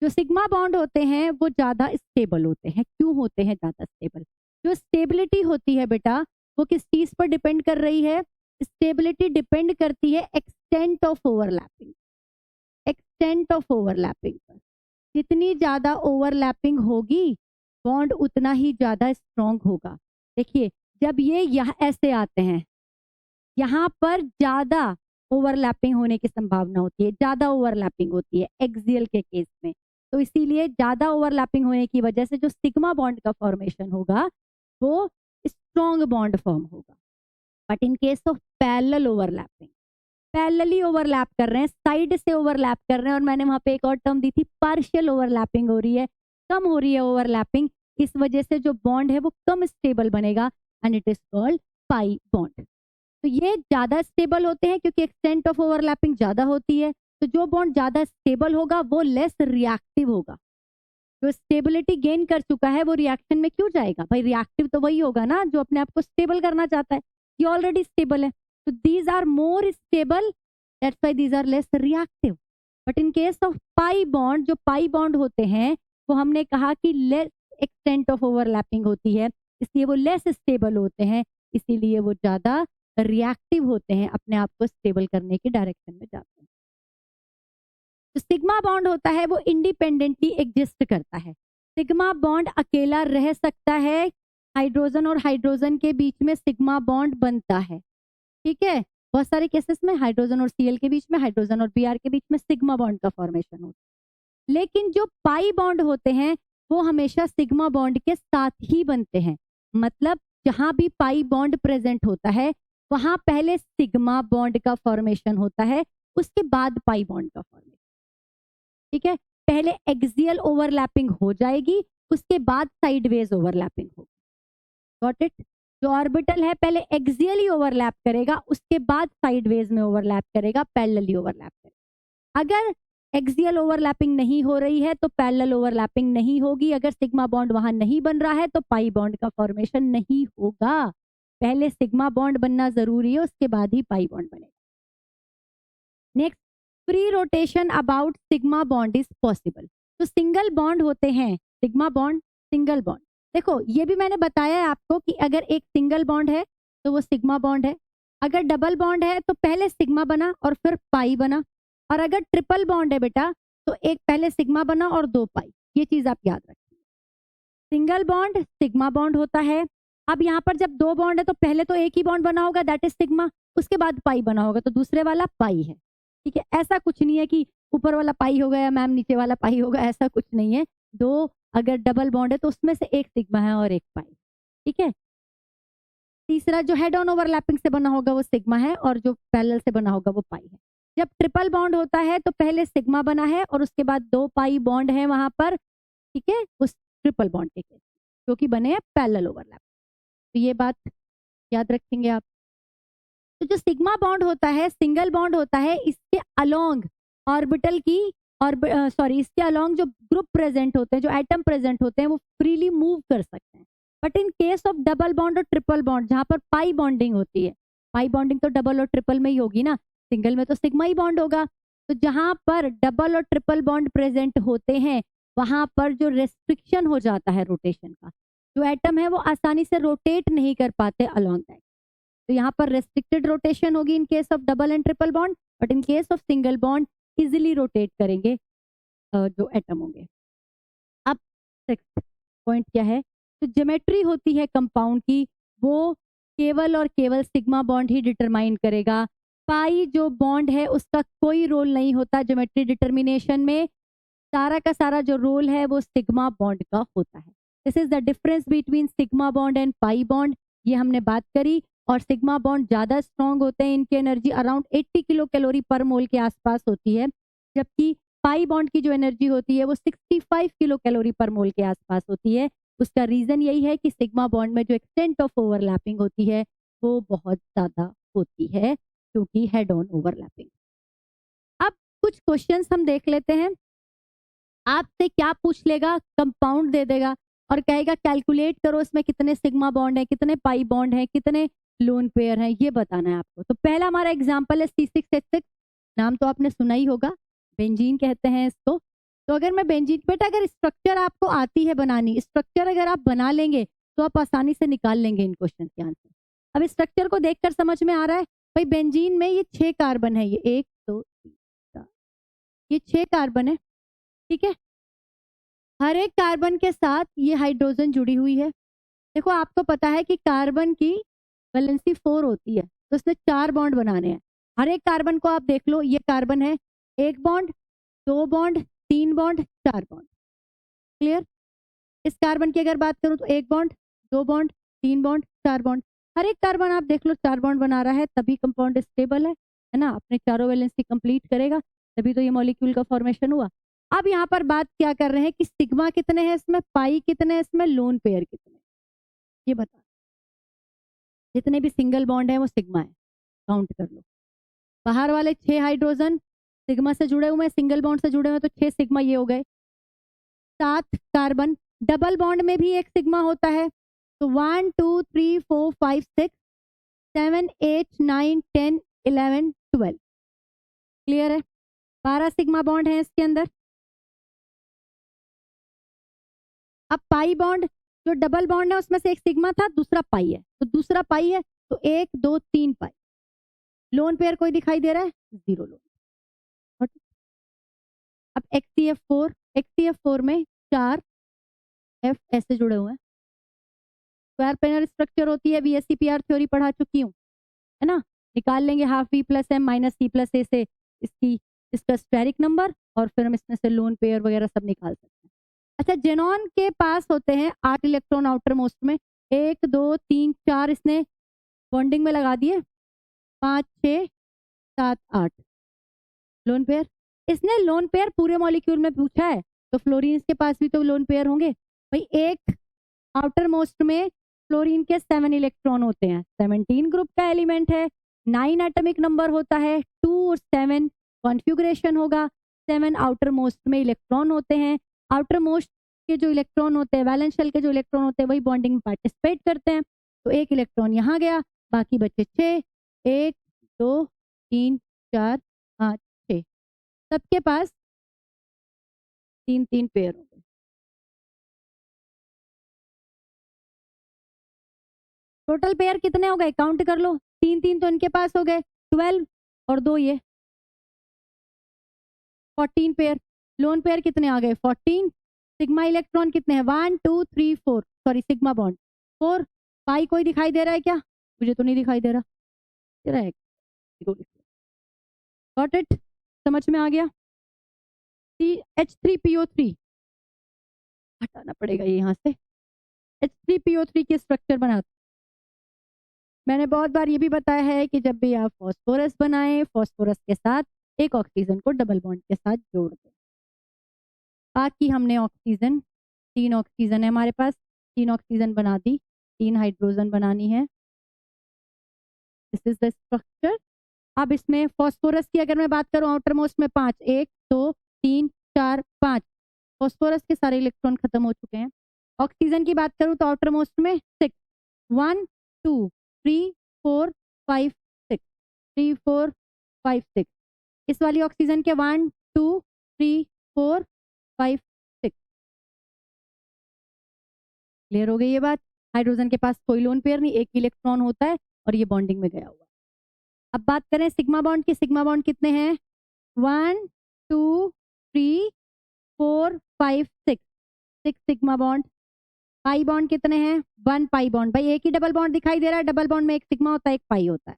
जो सिग्मा बॉन्ड होते हैं वो ज़्यादा स्टेबल होते हैं। क्यों होते हैं ज़्यादा स्टेबल? जो स्टेबिलिटी होती है बेटा, वो किस चीज़ पर डिपेंड कर रही है? स्टेबिलिटी डिपेंड करती है extent of overlapping, extent of overlapping पर। जितनी ज़्यादा ओवरलैपिंग होगी बॉन्ड उतना ही ज़्यादा स्ट्रॉन्ग होगा। देखिए, जब ये यहाँ ऐसे आते हैं, यहाँ पर ज़्यादा ओवरलैपिंग होने की संभावना होती है, ज़्यादा ओवरलैपिंग होती है एक्सियल के केस में। तो इसीलिए ज़्यादा ओवरलैपिंग होने की वजह से जो सिग्मा बॉन्ड का फॉर्मेशन होगा वो स्ट्रॉन्ग बॉन्ड फॉर्म होगा। But in case of parallel overlapping, parallelly overlap कर रहे हैं, साइड से ओवरलैप कर रहे हैं, और मैंने वहाँ पे एक और टर्म दी थी, पार्शियल ओवरलैपिंग हो रही है, कम हो रही है ओवरलैपिंग, इस वजह से जो बॉन्ड है वो कम स्टेबल बनेगा and it is called pi bond. तो ये ज़्यादा स्टेबल होते हैं क्योंकि एक्सटेंट ऑफ ओवरलैपिंग ज़्यादा होती है। तो जो बॉन्ड ज़्यादा स्टेबल होगा वो लेस रिएक्टिव होगा। जो स्टेबिलिटी गेन कर चुका है वो रिएक्शन में क्यों जाएगा? भाई रिएक्टिव तो वही होगा ना जो अपने आप को स्टेबल करना चाहता है। ये ऑलरेडी स्टेबल है, तो these are more stable, that's why these are less reactive. But in case of pi bond, जो पाई बॉन्ड होते हैं वो हमने कहा कि लेस एक्सटेंट ऑफ ओवरलैपिंग होती है, इसलिए वो लेस स्टेबल होते हैं, इसीलिए वो ज़्यादा रिएक्टिव होते हैं, अपने आप को स्टेबल करने की डायरेक्शन में जाते हैं। जो सिग्मा बॉन्ड होता है वो इंडिपेंडेंटली एग्जिस्ट करता है। सिग्मा बॉन्ड अकेला रह सकता है, हाइड्रोजन और हाइड्रोजन के बीच में सिग्मा बॉन्ड बनता है, ठीक है। बहुत सारे केसेस में हाइड्रोजन और Cl के बीच में, हाइड्रोजन और Br के बीच में सिग्मा बॉन्ड का फॉर्मेशन होता है। लेकिन जो पाई बॉन्ड होते हैं वो हमेशा सिग्मा बॉन्ड के साथ ही बनते हैं। मतलब जहां भी पाई बॉन्ड प्रेजेंट होता है वहां पहले सिग्मा बॉन्ड का फॉर्मेशन होता है, उसके बाद पाई बॉन्ड का फॉर्मेशन, ठीक है। पहले एक्सियल ओवरलैपिंग हो जाएगी, उसके बाद साइडवेज ओवरलैपिंग होगी। Got it? जो ऑर्बिटल है पहले एक्सियली ओवरलैप करेगा, उसके बाद साइडवेज में ओवरलैप करेगा, पैरेलली ओवरलैप करेगा। अगर एक्सियल ओवरलैपिंग नहीं हो रही है तो पैरेलल ओवरलैपिंग नहीं होगी। अगर सिग्मा बॉन्ड वहां नहीं बन रहा है तो पाई बॉन्ड का फॉर्मेशन नहीं होगा। पहले सिग्मा बॉन्ड बनना जरूरी है, उसके बाद ही पाई बॉन्ड बनेगा। Next, free rotation about sigma bond is possible. तो सिंगल बॉन्ड होते हैं, सिग्मा बॉन्ड, सिंगल बॉन्ड। देखो ये भी मैंने बताया है आपको कि अगर एक सिंगल बॉन्ड है तो वो सिग्मा बॉन्ड है, अगर डबल बॉन्ड है तो पहले सिग्मा बना और फिर पाई बना, और अगर ट्रिपल बॉन्ड है बेटा तो एक पहले सिग्मा बना और दो पाई। ये चीज आप याद रखिए। सिंगल बॉन्ड सिग्मा बॉन्ड होता है। अब यहाँ पर जब दो बॉन्ड है तो पहले तो एक ही बॉन्ड बना होगा, दैट इज सिग्मा, उसके बाद पाई बना होगा तो दूसरे वाला पाई है, ठीक है। ऐसा कुछ नहीं है कि ऊपर वाला पाई होगा या मैम नीचे वाला पाई होगा, ऐसा कुछ नहीं है। दो अगर डबल बॉन्ड है तो उसमें से एक सिग्मा है और एक पाई, ठीक है। तीसरा जो हेड ऑन ओवरलैपिंग से बना होगा वो सिग्मा है और जो पैरेलल से बना होगा वो पाई है। जब ट्रिपल बॉन्ड होता है तो पहले सिग्मा बना है और उसके बाद दो पाई बॉन्ड है वहां पर, ठीक है, उस ट्रिपल बॉन्ड के केस जो कि बने हैं पैरेलल ओवरलैप। तो ये बात याद रखेंगे आप। तो जो सिग्मा बॉन्ड होता है सिंगल बॉन्ड होता है, इसके अलोंग ऑर्बिटल की और इसके अलोंग जो ग्रुप प्रेजेंट होते हैं, जो एटम प्रेजेंट होते हैं वो फ्रीली मूव कर सकते हैं। But in case of double bond और ट्रिपल बॉन्ड जहां पर पाई बॉन्डिंग होती है, पाई बॉन्डिंग तो डबल और ट्रिपल में ही होगी ना, सिंगल में तो सिग्मा ही बॉन्ड होगा। तो जहां पर डबल और ट्रिपल बॉन्ड प्रेजेंट होते हैं वहां पर जो रेस्ट्रिक्शन हो जाता है रोटेशन का, जो एटम है वो आसानी से रोटेट नहीं कर पाते अलोंग दैट, तो यहाँ पर रेस्ट्रिक्टेड रोटेशन होगी इन case of double and triple bond. But in case of single bond easily rotate करेंगे जो एटम होंगे। अब सिक्स्थ, पॉइंट क्या है, तो ज्योमेट्री होती है कंपाउंड की, वो केवल और केवल सिग्मा बॉन्ड ही डिटरमाइन करेगा। पाई जो बॉन्ड है उसका कोई रोल नहीं होता ज्योमेट्री डिटर्मिनेशन में, सारा का सारा जो रोल है वो सिग्मा बॉन्ड का होता है। This is the difference between sigma bond and pi bond, ये हमने बात करी। और सिग्मा बॉन्ड ज़्यादा स्ट्रॉन्ग होते हैं, इनकी एनर्जी अराउंड 80 किलो कैलोरी पर मोल के आसपास होती है, जबकि पाई बॉन्ड की जो एनर्जी होती है वो 65 किलो कैलोरी पर मोल के आसपास होती है। उसका रीज़न यही है कि सिग्मा बॉन्ड में जो एक्सटेंट ऑफ ओवरलैपिंग होती है वो बहुत ज़्यादा होती है, क्योंकि हेड ऑन ओवरलैपिंग। अब कुछ क्वेश्चंस हम देख लेते हैं। आपसे क्या पूछ लेगा, कंपाउंड दे देगा और कहेगा कैलकुलेट करो इसमें कितने सिग्मा बॉन्ड है, कितने पाई बॉन्ड है, कितने लोन पेयर हैं, ये बताना है आपको। तो पहला हमारा एग्जांपल है C6H6, नाम तो आपने सुना ही होगा, बेंजीन कहते हैं इसको। तो अगर मैं बेंजीन, बेटा अगर स्ट्रक्चर आपको आती है बनानी, स्ट्रक्चर अगर आप बना लेंगे तो आप आसानी से निकाल लेंगे इन क्वेश्चन के आंसर। अब स्ट्रक्चर को देखकर समझ में आ रहा है भाई, बेंजीन में ये 6 कार्बन है, ये 1 2 3 4, ये 6 कार्बन है, ठीक है। हर एक कार्बन के साथ ये हाइड्रोजन जुड़ी हुई है। देखो आपको पता है कि कार्बन की वैलेंसी 4 होती है, तो इसने 4 बॉन्ड बनाने हैं। हर एक कार्बन को आप देख लो, ये कार्बन है, 1 bond, 2 bond, 3 bond, 4 bond. Clear? इस कार्बन की अगर बात करूं तो 1 बॉन्ड, 2 बॉन्ड, 3 बॉन्ड, 4 बॉन्ड। हर एक कार्बन आप देख लो 4 बॉन्ड बना रहा है, तभी कंपाउंड स्टेबल है ना, अपने चारों वैलेंसी कंप्लीट करेगा, तभी तो ये मॉलिक्यूल का फॉर्मेशन हुआ। अब यहाँ पर बात क्या कर रहे हैं कि सिग्मा कितने हैं इसमें, पाई कितने हैं इसमें, लोन पेयर कितने हैं, ये बता। जितने भी सिंगल बॉन्ड है वो सिग्मा है, काउंट कर लो। बाहर वाले 6 हाइड्रोजन सिग्मा से जुड़े हुए हैं, सिंगल बॉन्ड से जुड़े हुए हैं, तो 6 सिग्मा ये हो गए। 7 कार्बन, डबल बॉन्ड में भी एक सिग्मा होता है, तो 1 2 3 4 5 6 7 8 9 10 11 12। क्लियर है? 12 सिग्मा बॉन्ड है इसके अंदर। अब पाई बॉन्ड, जो डबल बॉन्ड है उसमें से एक सिग्मा था, दूसरा पाई है, तो दूसरा पाई है, तो 1 2 3 पाई। लोन पेयर कोई दिखाई दे रहा है? 0 लोन। अब XCF4 में 4 F ऐसे जुड़े हुए हैं। स्क्वायर प्लेनर स्ट्रक्चर होती है, VSEPR थ्योरी पढ़ा चुकी हूँ, है ना। निकाल लेंगे half V plus M minus C plus A से इसकी, इसका स्टेरिक नंबर, और फिर हम इसमें से लोन पेयर वगैरह सब निकाल सकते हैं। अच्छा, जेनॉन के पास होते हैं 8 इलेक्ट्रॉन आउटर मोस्ट में, 1 2 3 4 इसने बॉन्डिंग में लगा दिए, 5 6 7 8 लोन पेयर। इसने लोन पेयर पूरे मॉलिक्यूल में पूछा है, तो फ्लोरीन के पास भी तो लोन पेयर होंगे भाई। एक आउटर मोस्ट में फ्लोरीन के 7 इलेक्ट्रॉन होते हैं, 17 ग्रुप का एलिमेंट है, 9 एटॉमिक नंबर होता है, 2 और 7 कॉन्फ़िगरेशन होगा, 7 आउटर मोस्ट में इलेक्ट्रॉन होते हैं। आउटर मोस्ट के जो इलेक्ट्रॉन होते हैं, वैलेंस शेल के जो इलेक्ट्रॉन होते हैं, वही बॉन्डिंग में पार्टिसिपेट करते हैं, तो एक इलेक्ट्रॉन यहाँ गया, बाकी बचे 6, 1 2 3 4 5 6, सबके पास 3 3 पेयर हो गए। टोटल पेयर कितने हो गए, काउंट कर लो, 3 3 तो इनके पास हो गए, 12 और 2 ये 14 पेयर। लोन पेयर कितने आ गए, 14। सिग्मा इलेक्ट्रॉन कितने हैं, 1 2 3 4, सॉरी सिग्मा बॉन्ड 4। पाई कोई दिखाई दे रहा है क्या, मुझे तो नहीं दिखाई दे रहा, दे रहा है? गॉट इट, समझ में आ गया। H3PO3 हटाना पड़ेगा ये यहाँ से, H3PO3 की स्ट्रक्चर बनाते। मैंने बहुत बार ये भी बताया है कि जब भी आप फॉस्फोरस बनाएं, फॉस्फोरस के साथ एक ऑक्सीजन को डबल बॉन्ड के साथ जोड़ दें। बाकी हमने ऑक्सीजन, 3 ऑक्सीजन है हमारे पास, 3 ऑक्सीजन बना दी, 3 हाइड्रोजन बनानी है। This is the structure. अब इसमें फॉस्फोरस की अगर मैं बात करूं, आउटर मोस्ट में 5, 1 2 3 4 5, फॉस्फोरस के सारे इलेक्ट्रॉन खत्म हो चुके हैं। ऑक्सीजन की बात करूं तो आउटर मोस्ट में 6, 1 2 3 4 5 6, 3 4 5 6। इस वाली ऑक्सीजन के 1 2 3 4 5 6। क्लियर हो गई ये बात। हाइड्रोजन के पास कोई लोन पेयर नहीं, एक इलेक्ट्रॉन होता है और ये बॉन्डिंग में गया हुआ। अब बात करें सिग्मा बॉन्ड की, सिग्मा बॉन्ड कितने हैं, 1 2 3 4 5 6, 6 सिग्मा बॉन्ड। पाई बॉन्ड कितने हैं? 1 पाई बॉन्ड। भाई एक ही डबल बॉन्ड दिखाई दे रहा है, डबल बॉन्ड में एक सिग्मा होता है, एक पाई होता है,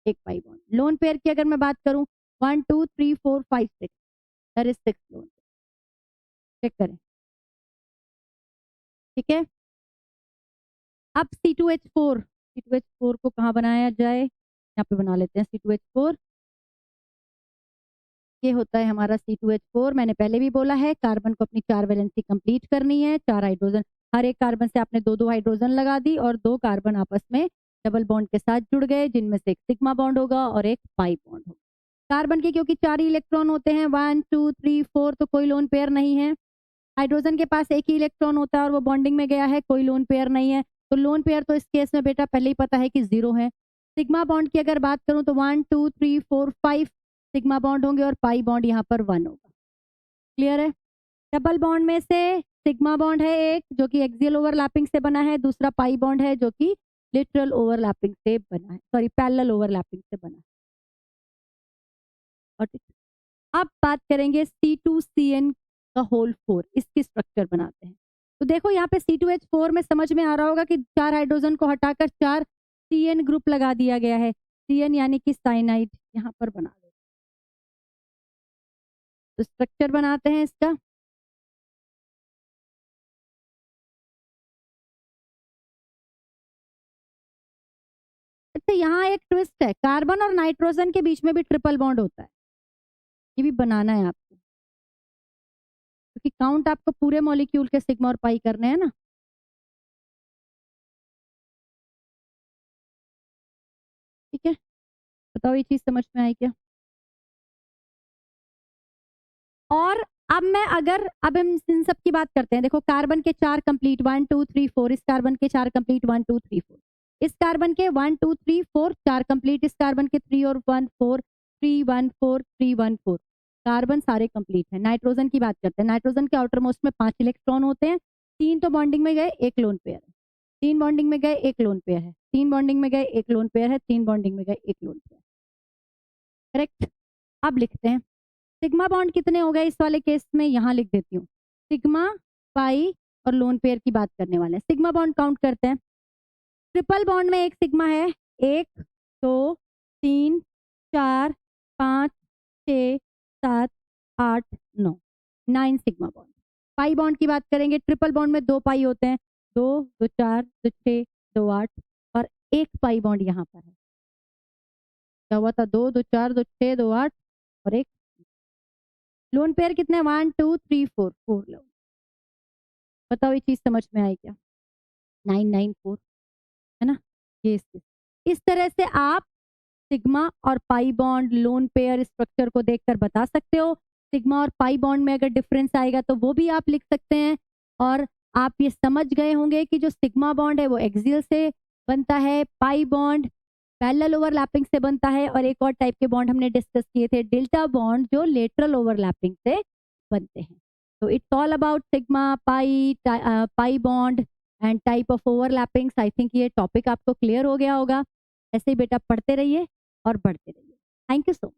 एक पाई बॉन्ड। लोन पेयर की अगर मैं बात करूं 1 2 3 4 5 6, दैट इज 6 लोन। चेक करें, ठीक है। अब C2H4 को कहाँ बनाया जाए? यहाँ पे बना लेते हैं C2H4। ये होता है हमारा C2H4। मैंने पहले भी बोला है, कार्बन को अपनी 4 वैलेंसी कंप्लीट करनी है, 4 हाइड्रोजन, हर एक कार्बन से आपने 2-2 हाइड्रोजन लगा दी और 2 कार्बन आपस में डबल बॉन्ड के साथ जुड़ गए, जिनमें से एक सिग्मा बॉन्ड होगा और एक पाई बॉन्ड होगा। कार्बन के क्योंकि 4 ही इलेक्ट्रॉन होते हैं, 1 2 3 4, तो कोई लोन पेयर नहीं है। हाइड्रोजन के पास एक ही इलेक्ट्रॉन होता है और वो बॉन्डिंग में गया है, कोई लोन पेयर नहीं है। तो लोन पेयर तो इस केस में बेटा पहले ही पता है कि 0 है। सिग्मा बॉन्ड की अगर बात करूं तो 1 2 3 4 5 सिग्मा बॉन्ड होंगे और पाई बॉन्ड यहाँ पर 1 होगा। क्लियर है? डबल बॉन्ड में से सिग्मा बॉन्ड है एक जो कि एक्सियल ओवरलैपिंग से बना है, दूसरा पाई बॉन्ड है जो कि लिटरल ओवरलैपिंग से बना है, सॉरी पैरेलल ओवरलैपिंग से बना है। और अब बात करेंगे C2CN का होल 4, इसकी स्ट्रक्चर बनाते हैं। तो देखो यहाँ पे C2H4 में समझ में आ रहा होगा कि 4 हाइड्रोजन को हटाकर 4 CN ग्रुप लगा दिया गया है। CN यानी कि साइनाइड यहाँ पर बना दो। तो स्ट्रक्चर बनाते हैं इसका। अच्छा यहाँ एक ट्विस्ट है, कार्बन और नाइट्रोजन के बीच में भी ट्रिपल बॉन्ड होता है, ये भी बनाना है आपको, क्योंकि काउंट आपको पूरे मॉलिक्यूल के सिग्मा और पाई करने हैं ना। ठीक है, बताओ ये चीज समझ में आई क्या? और अब हम इन सब की बात करते हैं। देखो कार्बन के 4 कंप्लीट 1 2 3 4, इस कार्बन के 4 कंप्लीट 1 2 3 4, इस कार्बन के 1 2 3 4 4 कंप्लीट, इस कार्बन के 3 और 1 4 3 1 4 3 1 4, कार्बन सारे कंप्लीट है। नाइट्रोजन की बात करते हैं। नाइट्रोजन के आउटर मोस्ट में 5 इलेक्ट्रॉन होते हैं, 3 तो बॉन्डिंग में गए, एक लोन पेयर है, 3 बॉन्डिंग में गए, एक लोन पेयर है, 3 बॉन्डिंग में गए, एक लोन पेयर है, 3 बॉन्डिंग में गए, एक लोन पेयर। करेक्ट। अब लिखते हैं सिग्मा बॉन्ड कितने हो गए इस वाले केस में, यहाँ लिख देती हूँ। सिग्मा, पाई और लोन पेयर की बात करने वाले हैं। सिग्मा बॉन्ड काउंट करते हैं। ट्रिपल बॉन्ड में एक सिग्मा है, 1 2 3 4 5 6 7 8 9, 9 सिग्मा बॉन्ड। पाई बॉन्ड की बात करेंगे, ट्रिपल बॉन्ड में 2 पाई होते हैं, 2 2 4 2 6 2 8, और एक पाई बॉन्ड यहाँ पर है। क्या हुआ था? 2 2 4 2 6 2 8 और एक लोन पेयर कितने? 1 2 3 4, 4 लोन। बताओ ये चीज समझ में आई क्या? 9 9 4 है ना। ये इस तरह से आप सिग्मा और pi bond, lone pair structure को देखकर बता सकते हो। सिग्मा और पाई बॉन्ड में अगर डिफरेंस आएगा तो वो भी आप लिख सकते हैं। और आप ये समझ गए होंगे कि जो सिग्मा बॉन्ड है वो एक्सियल से बनता है, पाई बॉन्ड पैरेलल ओवरलैपिंग से बनता है, और एक और टाइप के बॉन्ड हमने डिस्कस किए थे, डेल्टा बॉन्ड, जो लेटरल ओवरलैपिंग से बनते हैं। तो it's all about sigma, pi bond and type of overlappings. I think ये टॉपिक आपको क्लियर हो गया होगा। ऐसे ही बेटा पढ़ते रहिए और बढ़ते रहिए। Thank you so much.